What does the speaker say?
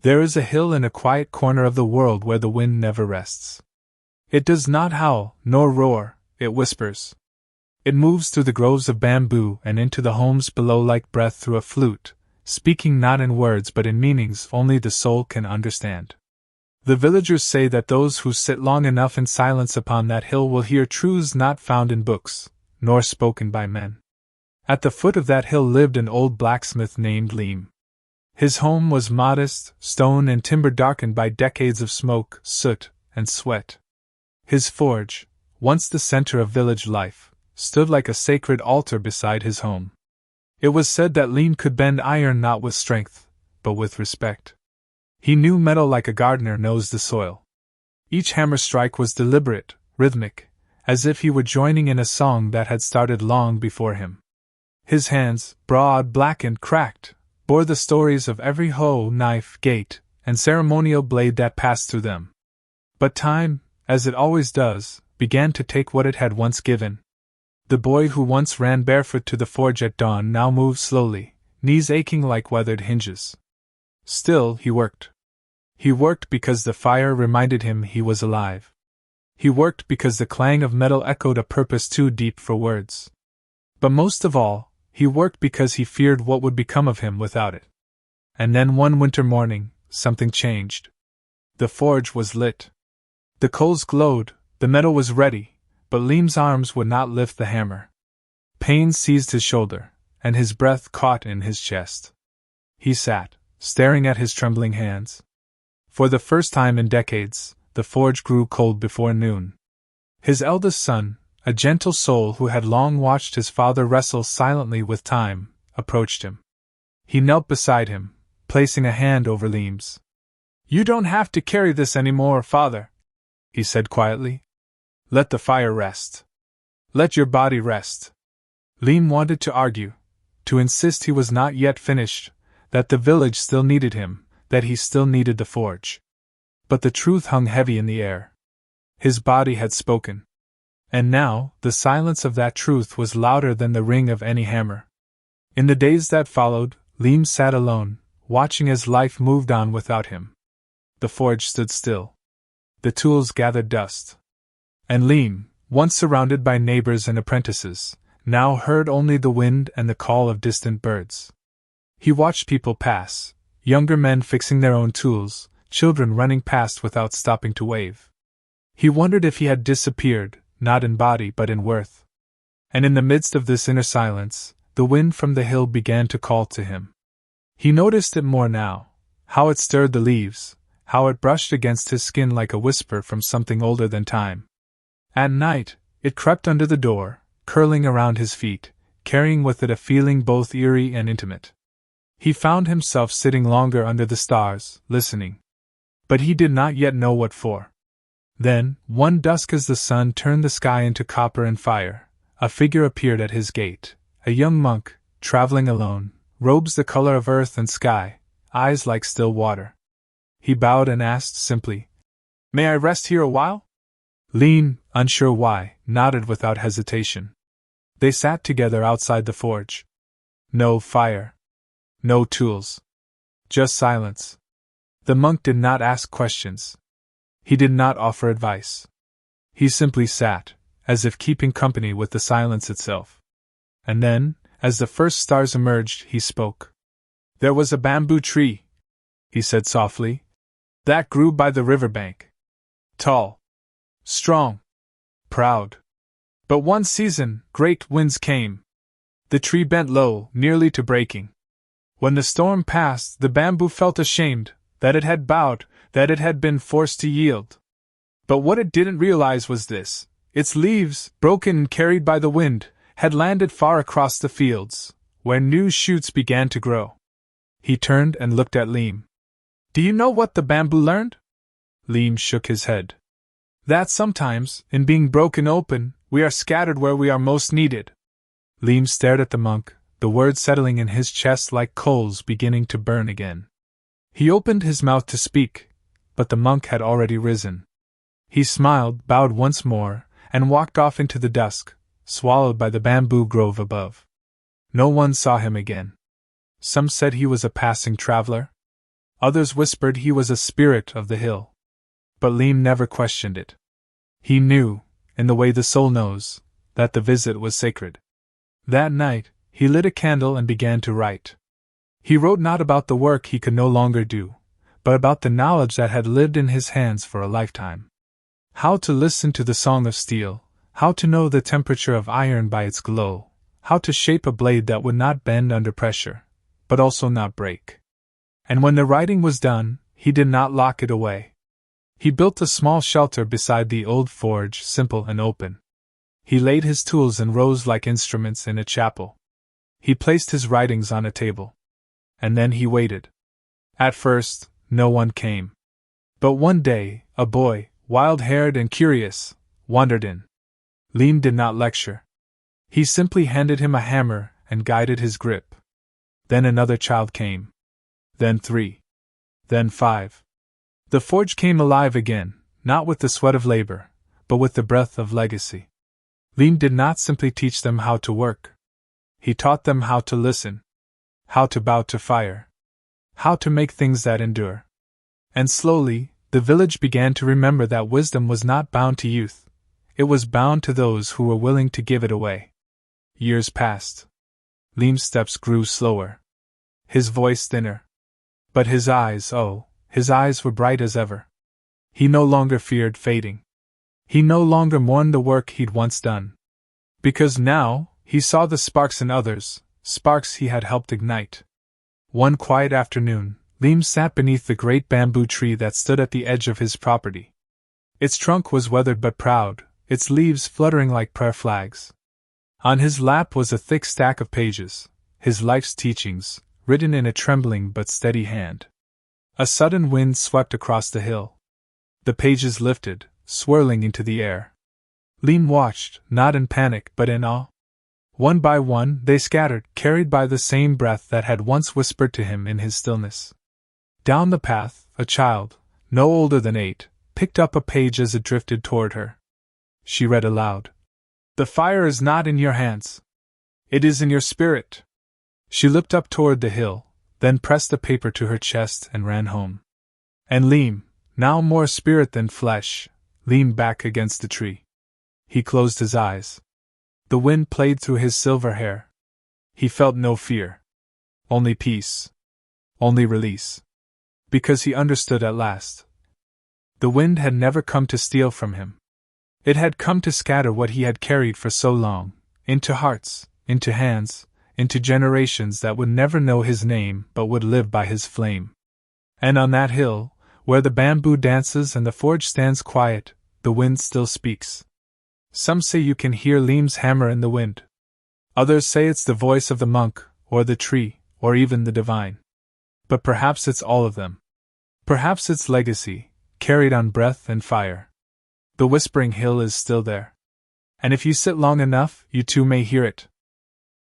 There is a hill in a quiet corner of the world where the wind never rests. It does not howl, nor roar, it whispers. It moves through the groves of bamboo and into the homes below like breath through a flute, speaking not in words but in meanings only the soul can understand. The villagers say that those who sit long enough in silence upon that hill will hear truths not found in books, nor spoken by men. At the foot of that hill lived an old blacksmith named Leem. His home was modest, stone and timber darkened by decades of smoke, soot, and sweat. His forge, once the center of village life, stood like a sacred altar beside his home. It was said that Leem could bend iron not with strength, but with respect. He knew metal like a gardener knows the soil. Each hammer strike was deliberate, rhythmic, as if he were joining in a song that had started long before him. His hands, broad, black and cracked, bore the stories of every hoe, knife, gate, and ceremonial blade that passed through them. But time, as it always does, began to take what it had once given. The boy who once ran barefoot to the forge at dawn now moved slowly, knees aching like weathered hinges. Still, he worked. He worked because the fire reminded him he was alive. He worked because the clang of metal echoed a purpose too deep for words. But most of all, he worked because he feared what would become of him without it. And then one winter morning, something changed. The forge was lit. The coals glowed, the metal was ready, but Leem's arms would not lift the hammer. Pain seized his shoulder, and his breath caught in his chest. He sat, staring at his trembling hands. For the first time in decades, the forge grew cold before noon. His eldest son, a gentle soul who had long watched his father wrestle silently with time, approached him. He knelt beside him, placing a hand over Leem's. "You don't have to carry this any more, father," he said quietly. "Let the fire rest. Let your body rest." Leem wanted to argue, to insist he was not yet finished, that the village still needed him, that he still needed the forge. But the truth hung heavy in the air. His body had spoken. And now, the silence of that truth was louder than the ring of any hammer. In the days that followed, Leem sat alone, watching as life moved on without him. The forge stood still. The tools gathered dust. And Leem, once surrounded by neighbors and apprentices, now heard only the wind and the call of distant birds. He watched people pass, younger men fixing their own tools, children running past without stopping to wave. He wondered if he had disappeared, not in body but in worth. And in the midst of this inner silence, the wind from the hill began to call to him. He noticed it more now, how it stirred the leaves, how it brushed against his skin like a whisper from something older than time. At night, it crept under the door, curling around his feet, carrying with it a feeling both eerie and intimate. He found himself sitting longer under the stars, listening. But he did not yet know what for. Then, one dusk as the sun turned the sky into copper and fire, a figure appeared at his gate, a young monk, traveling alone, robes the color of earth and sky, eyes like still water. He bowed and asked simply, "May I rest here a while?" Leem, unsure why, nodded without hesitation. They sat together outside the forge. No fire. No tools. Just silence. The monk did not ask questions. He did not offer advice. He simply sat, as if keeping company with the silence itself. And then, as the first stars emerged, he spoke. "There was a bamboo tree," he said softly, "that grew by the river bank. Tall. Strong. Proud. But one season, great winds came. The tree bent low, nearly to breaking. When the storm passed, the bamboo felt ashamed, that it had bowed, that it had been forced to yield. But what it didn't realize was this: its leaves, broken and carried by the wind, had landed far across the fields, where new shoots began to grow." He turned and looked at Leem. "Do you know what the bamboo learned?" Leem shook his head. "That sometimes, in being broken open, we are scattered where we are most needed." Leem stared at the monk, the words settling in his chest like coals beginning to burn again. He opened his mouth to speak, but the monk had already risen. He smiled, bowed once more, and walked off into the dusk, swallowed by the bamboo grove above. No one saw him again. Some said he was a passing traveler. Others whispered he was a spirit of the hill. But Lim never questioned it. He knew, in the way the soul knows, that the visit was sacred. That night, he lit a candle and began to write. He wrote not about the work he could no longer do, but about the knowledge that had lived in his hands for a lifetime. How to listen to the song of steel, how to know the temperature of iron by its glow, how to shape a blade that would not bend under pressure, but also not break. And when the writing was done, he did not lock it away. He built a small shelter beside the old forge, simple and open. He laid his tools and rose like instruments in a chapel. He placed his writings on a table. And then he waited. At first, no one came. But one day, a boy, wild-haired and curious, wandered in. Lim did not lecture. He simply handed him a hammer and guided his grip. Then another child came. Then 3. Then 5. The forge came alive again, not with the sweat of labor, but with the breath of legacy. Lim did not simply teach them how to work. He taught them how to listen, how to bow to fire, how to make things that endure. And slowly, the village began to remember that wisdom was not bound to youth, it was bound to those who were willing to give it away. Years passed. Lim's steps grew slower, his voice thinner. But his eyes, oh, his eyes were bright as ever. He no longer feared fading. He no longer mourned the work he'd once done. Because now, he saw the sparks in others, sparks he had helped ignite. One quiet afternoon, Lim sat beneath the great bamboo tree that stood at the edge of his property. Its trunk was weathered but proud, its leaves fluttering like prayer flags. On his lap was a thick stack of pages, his life's teachings, written in a trembling but steady hand. A sudden wind swept across the hill. The pages lifted, swirling into the air. Lim watched, not in panic but in awe. One by one they scattered, carried by the same breath that had once whispered to him in his stillness. Down the path, a child, no older than 8, picked up a page as it drifted toward her. She read aloud. "The fire is not in your hands. It is in your spirit." She looked up toward the hill, then pressed the paper to her chest and ran home. And Lim, now more spirit than flesh, leaned back against the tree. He closed his eyes. The wind played through his silver hair. He felt no fear. Only peace. Only release. Because he understood at last. The wind had never come to steal from him. It had come to scatter what he had carried for so long, into hearts, into hands, into generations that would never know his name but would live by his flame. And on that hill, where the bamboo dances and the forge stands quiet, the wind still speaks. Some say you can hear Lim's hammer in the wind. Others say it's the voice of the monk, or the tree, or even the divine. But perhaps it's all of them. Perhaps it's legacy, carried on breath and fire. The whispering hill is still there. And if you sit long enough, you too may hear it.